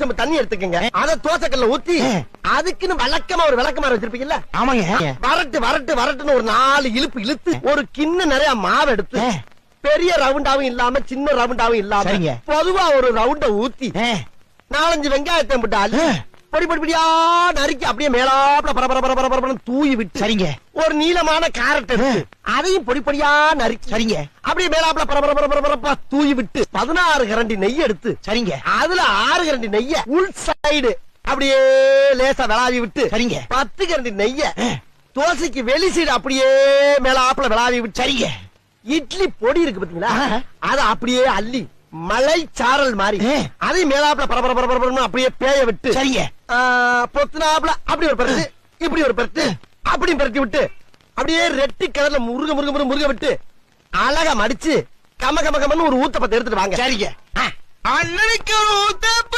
செம்பு தண்ணி எடுத்துக்கங்க. அத தோசைக்கல்ல ஊத்தி அதுக்குன்னு வழக்கமா ஒரு விளக்கமாறு வச்சிருப்பீங்கல்ல? ஆமாங்க. வரட்டு வரட்டு வரட்டுன்னு ஒரு 4 இழுப்பு இழுத்து ஒரு கிண்ண நிறைய மாவு எடுத்து பெரிய ரவுண்டாவும் இல்லாம சின்ன ரவுண்டாவும் இல்லாம பொதுவா ஒரு ரவுண்ட ஊத்தி 4-5 வெங்காயத்தை போட்டு பொடி பொடி பொடியா நறுக்கி அப்படியே மேலாப்ல பரபர தூவி விட்டு சரிங்க ஒரு நீளமான கேரட் எடுத்து அதையும் பொடி பொடியா நறுக்கி சரிங்க அப்படியே மேலாப்ல பரபர தூவி விட்டு 16 கரண்டி நெய் எடுத்து சரிங்க அதுல 6 கரண்டி நெய்ய உள் சைடு அப்படியே லேசா விளாவி விட்டு சரிங்க 10 கரண்டி நெய்ய தோசைக்கு வெளி சைடு அப்படியே மேலாப்ல விளாவி விட்டு சரிங்க இட்லி பொடி இருக்கு பாத்தீங்களா அத அப்படியே அள்ளி மலை சாரல் மாதிரி அதை மேலாப்ல பரபர அப்படியே பேய விட்டு சரிங்க பொத்துனாப்ல அப்படி ஒரு பரட்டு இப்படி ஒரு பரட்டு அப்படி பரட்டி விட்டு அப்படியே ரெட்டி கலர்ல முருக விட்டு அழகா மடிச்சு கம கம கமன்னு ஒரு ஊத்தப்பத்தை எடுத்துட்டு வாங்க. சரிங்க. அண்ணனுக்கு ஊத்தப்ப